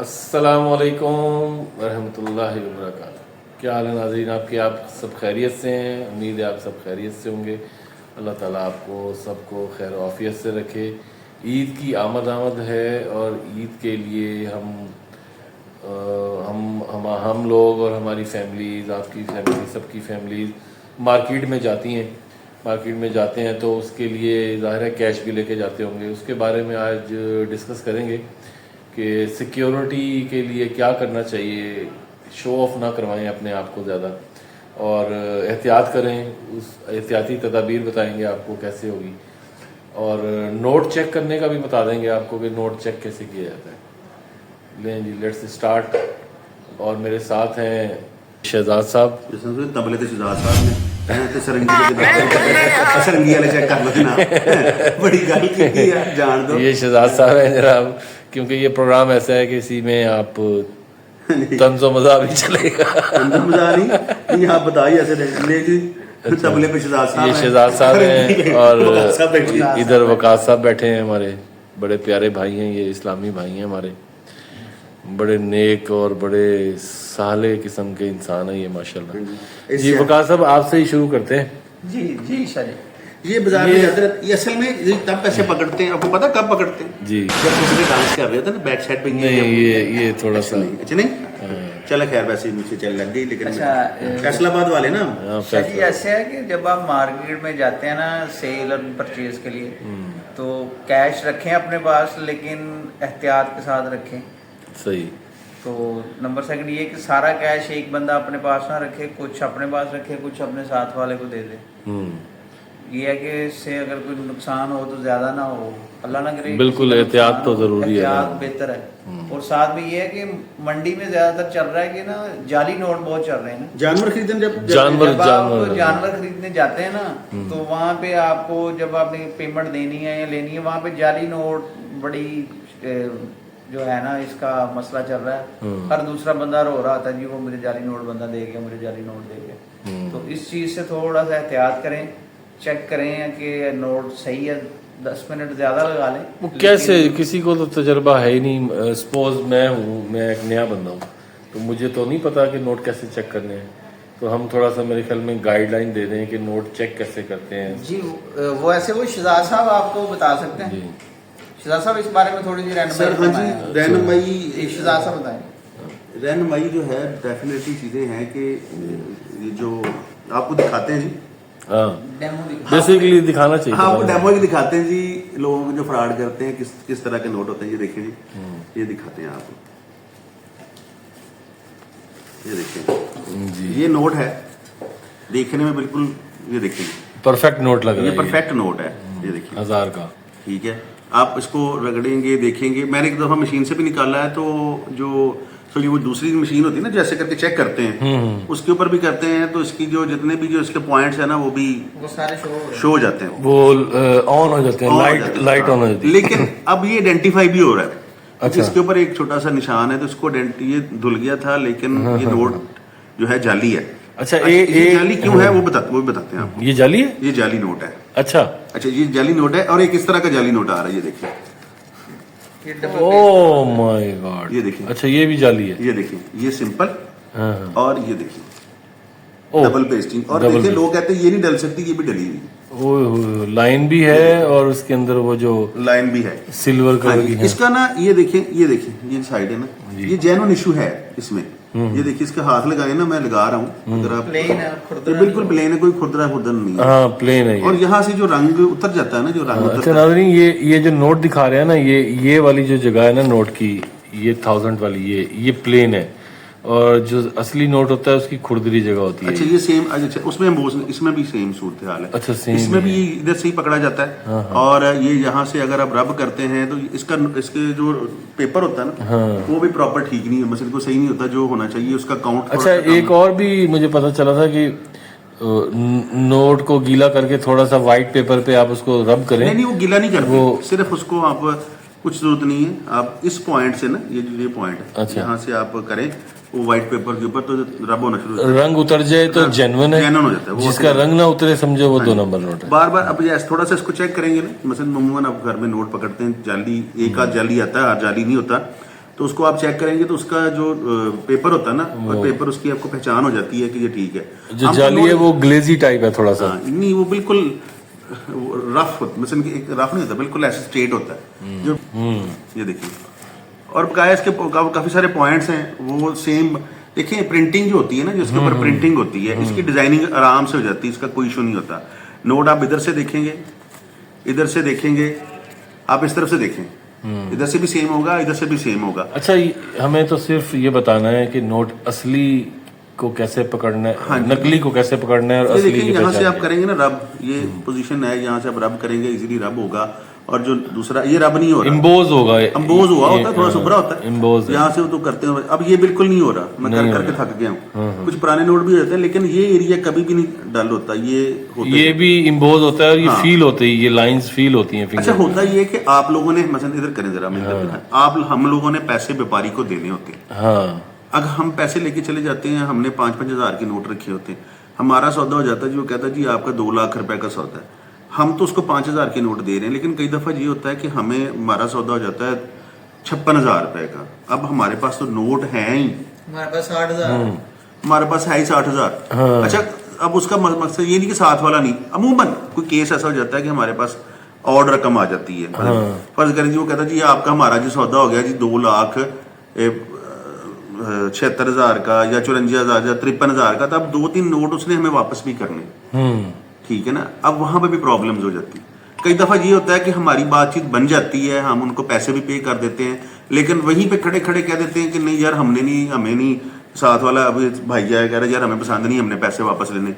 السلام علیکم ورحمۃ اللہ وبرکاتہ. کیا حال ہے ناظرین آپ کے؟ آپ سب خیریت سے ہیں؟ امید ہے آپ سب خیریت سے ہوں گے. اللہ تعالیٰ آپ کو سب کو خیر و عافیت سے رکھے. عید کی آمد ہے اور عید کے لیے ہم لوگ اور ہماری فیملیز، آپ کی فیملی، سب کی فیملیز مارکیٹ میں جاتے ہیں تو اس کے لیے ظاہر ہے کیش بھی لے کے جاتے ہوں گے. اس کے بارے میں آج ڈسکس کریں گے کہ سیکیورٹی کے لیے کیا کرنا چاہیے. شو آف نہ کروائیں اپنے آپ کو زیادہ اور احتیاط کریں. اس احتیاطی تدابیر بتائیں گے آپ کو کیسے ہوگی، اور نوٹ چیک کرنے کا بھی بتا دیں گے آپ کو کہ نوٹ چیک کیسے کیا جاتا ہے. لیں جی لیٹس اسٹارٹ. اور میرے ساتھ ہیں شہزاد صاحب. تبلے تے شہزاد صاحب نے سرنگی والے چیک کر لینا بڑی گل کی جان دو. یہ شہزاد صاحب ہیں جناب، کیونکہ یہ پروگرام ایسا ہے کہ اسی میں آپ طنز و مزاح بھی چلے گا. مزاح نہیں، آپ بتائیے ایسے لے جی. تبلے پہ شہزاد صاحب، یہ شہزاد صاحب ہیں اور ادھر وقاص صاحب بیٹھے ہیں، ہمارے بڑے پیارے بھائی ہیں. یہ اسلامی بھائی ہیں ہمارے، بڑے نیک اور بڑے صالح قسم کے انسان ہیں یہ ماشاءاللہ. جی وقاص صاحب آپ سے ہی شروع کرتے ہیں. جی شاید یہ بازار میں جاتے رہتے، یہ اصل میں تب پیسے پکڑتے ہیں. آپ کو پتا کب پکڑتے ہیں؟ جی جب کسی نے ڈانس کر رہے تھے نا بیک سائڈ پہ. نہیں یہ تھوڑا سا اچھا نہیں چلے خیر ویسے ہی مجھے چل لگ گئی. لیکن فیصل آباد والے نا جی ایسے ہے کہ جب آپ مارکیٹ میں جاتے ہیں نا سیل اور پرچیز کے لیے تو کیش رکھیں اپنے پاس، لیکن احتیاط کے ساتھ رکھیں. صحیح. تو نمبر سیکنڈ یہ کہ سارا کیش ایک بندہ اپنے پاس نہ رکھے، کچھ اپنے پاس رکھے، کچھ اپنے ساتھ والے کو دے دے. یہ ہے کہ اس سے اگر کوئی نقصان ہو تو زیادہ نہ ہو، اللہ نہ کرے. بالکل احتیاط تو ضروری ہے، احتیاط بہتر ہے. اور ساتھ میں یہ ہے کہ منڈی میں زیادہ تر چل رہا ہے کہ نا جعلی نوٹ بہت چل رہے ہیں نا. جانور خریدنے جب آپ جانور خریدنے جاتے ہیں نا تو وہاں پہ آپ کو جب آپ نے پیمنٹ دینی ہے یا لینی ہے وہاں پہ جعلی نوٹ بڑی جو ہے نا اس کا مسئلہ چل رہا ہے. ہر دوسرا بندہ رو رہا تھا جی وہ مجھے جعلی نوٹ بندہ دے گیا، مجھے جعلی نوٹ دے گیا. تو اس چیز سے تھوڑا سا احتیاط کریں، چیک کریں کہ نوٹ صحیح ہے. 10 منٹ زیادہ لگا لیں. وہ کیسے؟ کسی کو تو تجربہ ہے ہی نہیں. سپوز میں ایک نیا بندہ ہوں تو مجھے تو نہیں پتا کہ نوٹ کیسے چیک کرنے ہیں. تو ہم تھوڑا سا میرے خیال میں گائیڈ لائن دے دیں کہ نوٹ چیک کیسے کرتے ہیں. جی وہ ایسے وہ شہزاد صاحب آپ کو بتا سکتے ہیں. شہزاد صاحب اس بارے میں تھوڑی سی رہنمائی شہزاد صاحب بتائیں. رہنمائی جو ہے ڈیفینیٹلی چیزیں ہیں کہ جو آپ کو دکھاتے ہیں جی، بیسیکلی دکھانا چاہیے. ہاں آپ کو ڈیمو ہی دکھاتے ہیں جی. لوگ جو فراڈ کرتے ہیں کس طرح کے نوٹ ہوتے ہیں یہ دیکھیں جی، یہ دکھاتے ہیں آپ کو. یہ دیکھیں جی، یہ نوٹ ہے دیکھنے میں بالکل، یہ دیکھیں پرفیکٹ نوٹ لگ رہا ہے. یہ پرفیکٹ نوٹ ہے، یہ دیکھیں 1000 کا. ٹھیک ہے، آپ اس کو رگڑیں گے دیکھیں گے. میں نے ایک دفعہ مشین سے بھی نکالا ہے تو جو وہ دوسری مشین ہوتی ہے نا جیسے کر کے چیک کرتے ہیں اس کے اوپر بھی کرتے ہیں تو اس کی جو جتنے بھی جو اس کے پوائنٹس ہیں نا وہ بھی سارے شو ہو جاتے ہیں، وہ آن ہو جاتے ہیں، لائٹ آن ہو جاتی ہے. لیکن اب یہ آئیڈینٹیفائی بھی ہو رہا ہے. اس کے اوپر ایک چھوٹا سا نشان ہے تو اس کو یہ دھل گیا تھا، لیکن یہ نوٹ جو ہے جعلی ہے. اچھا یہ جعلی کیوں ہے وہ بتاتے ہیں آپ کو. یہ جعلی ہے، یہ جعلی نوٹ ہے. اچھا یہ جعلی نوٹ ہے. اور ایک اس طرح کا جعلی نوٹ آ رہا ہے، یہ دیکھیں. اوہ مائی گاڈ. یہ دیکھیں، اچھا یہ بھی جعلی ہے. یہ دیکھیں، یہ سمپل اور یہ دیکھیں ڈبل پیسٹنگ. اور دیکھیں لوگ کہتے ہیں یہ نہیں ڈل سکتی، یہ بھی ڈلی ہوئی لائن بھی ہے اور اس کے اندر وہ جو لائن بھی ہے سلور کلر کی. اس کا نا یہ دیکھیں یہ سائڈ ہے نا، یہ جینون ایشو ہے اس میں. یہ دیکھیے اس کا ہاتھ لگائے نا، میں لگا رہا ہوں، اگر آپ بالکل پلین ہے، کوئی کھردرا نہیں ہے. ہاں پلین ہے. اور یہاں سے جو رنگ اتر جاتا ہے نا، جو رنگ اچھا ناظرین یہ جو نوٹ دکھا رہے ہیں نا، یہ والی جو جگہ ہے نا نوٹ کی، یہ 1000 والی یہ پلین ہے، اور جو اصلی نوٹ ہوتا ہے اس کی کھردری جگہ ہوتی ہے. اچھا یہ سیم، اس میں بھی سیم صورتحال ہے. اچھا سیم، اس میں بھی ادھر سے ہی پکڑا جاتا ہے. اور یہ یہاں سے اگر آپ رب کرتے ہیں تو اس کے جو پیپر ہوتا ہے نا وہ بھی پراپر ٹھیک نہیں ہے، مثلا کو صحیح نہیں ہوتا جو ہونا چاہیے اس کا کاؤنٹ. اچھا ایک اور بھی مجھے پتا چلا تھا کہ نوٹ کو گیلا کر کے تھوڑا سا وائٹ پیپر پہ آپ اس کو رب کریں. نہیں وہ گیلا نہیں کرتے، صرف اس کو آپ کچھ ضرورت نہیں ہے. آپ اس پوائنٹ سے نا، یہ پوائنٹ ہے یہاں سے آپ کریں وہ وائٹ پیپر کے اوپر تو رب ہونا شروع ہوتا ہے. رنگ اتر جائے تو جینون ہے، ہو جاتا ہے. جس کا رنگ نہ اترے سمجھو وہ 2 نمبر نوٹ ہے. بار بار اب تھوڑا سا اس کو چیک کریں گے نا. مثلا عموماً آپ گھر میں نوٹ پکڑتے ہیں، جعلی ایک آدھ جعلی آتا ہے، ہر جعلی نہیں ہوتا. तो उसको आप चेक करेंगे तो उसका जो पेपर होता है ना, और पेपर उसकी आपको पहचान हो जाती है कि ये ठीक है। जो जाली है वो ग्लेजी टाइप है थोड़ा सा। नहीं, वो बिल्कुल रफ होता, मतलब एक रफ नहीं होता, बिल्कुल ऐसे स्ट्रेट होता है जो ये देखिए। और बकाया इसके काफी सारे पॉइंट्स हैं, वो सेम देखिए। प्रिंटिंग जो होती है ना, जिसके ऊपर प्रिंटिंग होती है, इसकी डिजाइनिंग आराम से हो जाती है, इसका कोई इशू नहीं होता। नोट आप इधर से देखेंगे, इधर से देखेंगे, आप इस तरफ से देखें, इधर से भी सेम होगा, इधर से भी सेम होगा। अच्छा, हमें तो सिर्फ ये बताना है कि नोट असली को कैसे पकड़ना है, हाँ, नकली को कैसे पकड़ना है और असली देखिए की यहाँ से पहचान आप करेंगे ना रब, ये पोजीशन है, यहाँ से आप रब करेंगे, इजीली रब होगा। और जो दूसरा ये रब नहीं हो रहा, इम्बोज होगा, अम्बोज हुआ होता है, थोड़ा सुभरा होता है, इम्बोज यहाँ से वो तो करते हैं। अब ये बिल्कुल नहीं हो रहा, मैं कर करके थक गया हूँ। कुछ पुराने नोट भी होते हैं, लेकिन ये एरिया कभी भी नहीं डल होता, ये होता ये भी इम्बोज होता है और ये हाँ। फील होती है, ये लाइंस फील होती हैं। अच्छा, होता ये कि आप लोगों ने मसलन इधर करें जरा, हम लोगों ने पैसे व्यापारी को देने होते हैं। हाँ, अगर हम पैसे लेके चले जाते हैं, हमने 5-5 हज़ार के नोट रखे होते हैं, हमारा सौदा हो जाता है जी, वो कहता है जी आपका 2 लाख रुपए का सौदा है, हम तो उसको 5 हज़ार के नोट दे रहे हैं। लेकिन कई दफा ये होता है कि हमारा सौदा हो जाता है 56 हज़ार रुपए का। अब हमारे पास तो नोट है ही, हमारे पास 60,000, हमारे पास है ही 60 हज़ार। अच्छा, अब उसका मकसद ये नहीं कि साथ वाला नहीं, अमूमन कोई केस ऐसा हो जाता है कि हमारे पास और रकम आ जाती है। फर्ज करें जी, वो कहता है जी आपका हमारा जो सौदा हो गया जी 2,76,000 का या 54,000 या 53,000 का, तो अब 2-3 नोट उसने हमें वापस भी करने, ठीक है ना। अब वहां पे भी प्रॉब्लम्स हो जाती है। कई दफा ये होता है कि हमारी बातचीत बन जाती है, हम उनको पैसे भी पे कर देते हैं, लेकिन वहीं पे खड़े खड़े कह देते हैं कि नहीं यार हमें नहीं, साथ वाला अभी भाई कह रहा है यार हमें पसंद नहीं, हमने पैसे वापस लेने।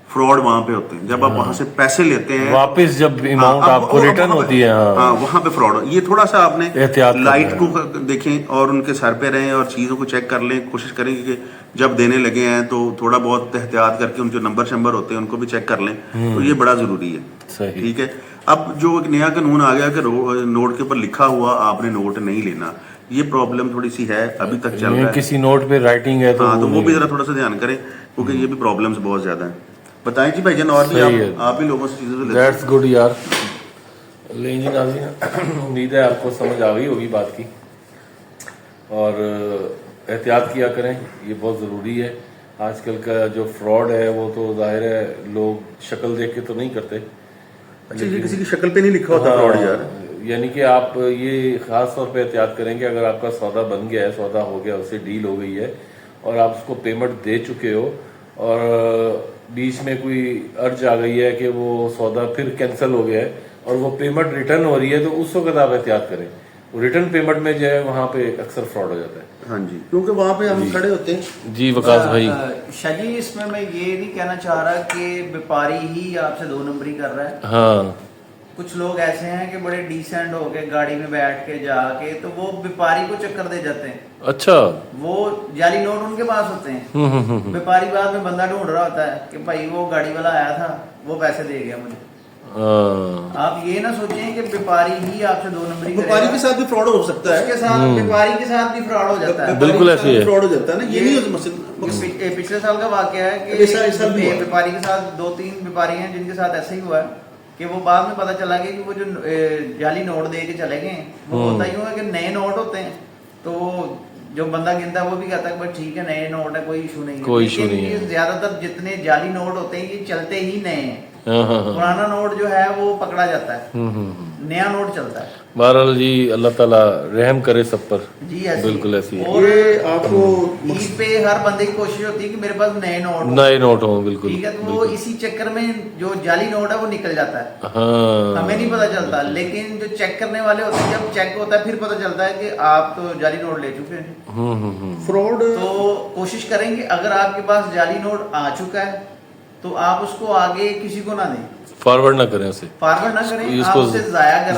फ्रॉड वहां पे होते हैं, जब आप वहां से पैसे लेते हैं वापस जब अमाउंट आपको रिटर्न होती है, हाँ, वहां पे फ्रॉड। ये थोड़ा सा आपने एहतियात लाइट को देखें और उनके सर पे रहें और चीजों को चेक कर लें। कोशिश करेंगे कि जब देने लगे हैं तो थोड़ा बहुत एहतियात करके उनके नंबर शंबर होते हैं उनको भी चेक कर लें, तो ये बड़ा जरूरी है। सही। ठीक है। अब जो एक नया कानून आ गया कि नोट के ऊपर लिखा हुआ आपने नोट नहीं लेना, ये प्रॉब्लम थोड़ी सी है, अभी तक चल रहा है। किसी नोट पे राइटिंग है तो हाँ, तो वो भी जरा थोड़ा सा ध्यान करें, क्योंकि ये भी प्रॉब्लम्स बहुत ज्यादा हैं। बताएं जी भाईजान, और भी आप ही लोगों से चीजें लेते हैं। दैट्स गुड यार। लेकिन उम्मीद है आपको समझ आ गई होगी बात की, और एहतियात किया करें, ये बहुत ज़रूरी है। आजकल का जो फ्रॉड है वो तो जाहिर है लोग शक्ल देख के तो नहीं करते। अच्छा, ये किसी की शक्ल पे नहीं लिखा होता फ्रॉड यार। यानी कि आप ये खास तौर पे एहतियात करेंगे, अगर आपका सौदा बन गया है, सौदा हो गया, उससे डील हो गई है और आप उसको पेमेंट दे चुके हो और बीच में कोई अर्ज आ गई है कि वो सौदा फिर कैंसिल हो गया है और वो पेमेंट रिटर्न हो रही है, तो उस वक्त आप एहतियात करें। रिटर्न पेमेंट में जो है वहाँ पे अक्सर फ्रॉड हो जाता है। हाँ जी, क्योंकि वहाँ पे हम खड़े होते हैं। जी वकास भाई। शाजी, इसमें मैं ये नहीं कहना चाह रहा कि व्यापारी ही आपसे 2 नंबरी कर रहा है। हाँ, कुछ लोग ऐसे हैं कि बड़े डिसेंट होके गाड़ी में बैठ के जाके तो वो व्यापारी को चक्कर दे जाते हैं। अच्छा। वो जाली नोट उनके पास होते हैं, व्यापारी बाद में बंदा ढूंढ रहा होता है कि भाई वो गाड़ी वाला आया था, वो पैसे दे गया मुझे। आप ये ना सोचें कि व्यापारी ही आपसे 2 नंबरी करेगा। व्यापारी के साथ भी फ्रॉड हो सकता है, उसके साथ व्यापारी के साथ भी फ्रॉड हो जाता है। बिल्कुल ऐसे है। फ्रॉड हो जाता है ना, ये नहीं पिछले साल का वाकया है कि व्यापारी के साथ 2-3 व्यापारी हैं जिनके साथ ऐसा ही हुआ है कि वो बाद में पता चला कि वो जो जाली नोट दे के चले गए, वो होता ही है कि नए नोट होते हैं, तो जो बंदा गिनता है वो भी कहता है कि ठीक है नए नोट है, कोई इशू नहीं है। कोई इशू नहीं है। ज्यादातर जितने जाली नोट होते हैं ये चलते ही नए हैं। पुराना नोट जो है वो पकड़ा जाता है, नया नोट चलता है। बहरहाल जी, अल्लाह ताला रहम करे सब पर। जी ऐसी बिल्कुल ऐसी है। और ये आपको ईद पे हर बंदे की कोशिश होती है कि मेरे पास नए नोट हो। नए नोट हो, बिल्कुल। ठीक है, तो वो इसी चक्कर में जो जाली नोट है वो निकल जाता है। हाँ, हमें नहीं पता चलता, लेकिन जो चेक करने वाले होते हैं, जब चेक होता है फिर पता चलता है कि आप तो जाली नोट ले चुके हैं। फ्रॉड तो कोशिश करेंगे अगर आपके पास जाली नोट आ चुका है तो आप उसको आगे किसी को ना दें, फॉरवर्ड ना करें उसे, फॉरवर्ड ना करें, आप इसको उसे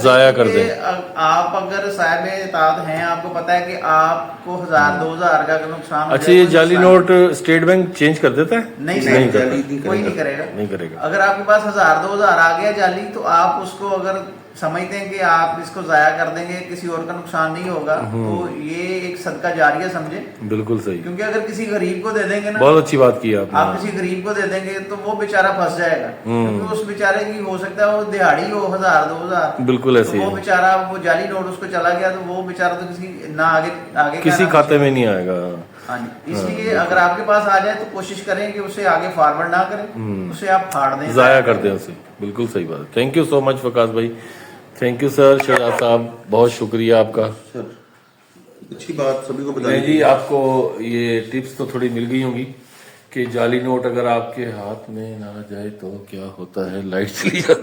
जाया कर दें। आप अगर साहिब इताद हैं, आपको पता है कि आपको 1000-2000 का नुकसान हो अच्छा, ये जाली नोट स्टेट बैंक चेंज कर देता है? नहीं नहीं करता, करता। कोई नहीं करेगा। नहीं करेगा। अगर आपके पास 1000-2000 आ गया जाली, तो आप उसको अगर समझते हैं कि आप इसको जाया कर देंगे, किसी और का नुकसान नहीं होगा, तो ये एक सदका जारिया समझे। बिल्कुल सही, क्योंकि अगर किसी गरीब को दे देंगे ना, बहुत अच्छी बात की आपने। आप किसी गरीब को दे देंगे तो वो बेचारा फंस जाएगा, क्योंकि उस बेचारे की हो सकता है वो दिहाड़ी हो 1000 2000, बिल्कुल ऐसे तो वो ही, बेचारा वो जाली नोट उसको चला गया तो वो बेचारा तो किसी ना आगे किसी का खाते में नहीं आएगा। हाँ जी, इसलिए अगर आपके पास आ जाए तो कोशिश करें कि उसे आगे फॉरवर्ड ना करें, उसे आप फाड़ दें, जाया कर दें उसे। बिल्कुल सही बात। Thank you so much Waqas भाई, थैंक यू सर। शहजाद साहब बहुत शुक्रिया आपका। सर अच्छी बात सभी को नहीं बताइए जी, आपको ये टिप्स तो थोड़ी मिल गई होंगी कि जाली नोट अगर आपके हाथ में ना जाए तो क्या होता है, लाइट चली जाती है।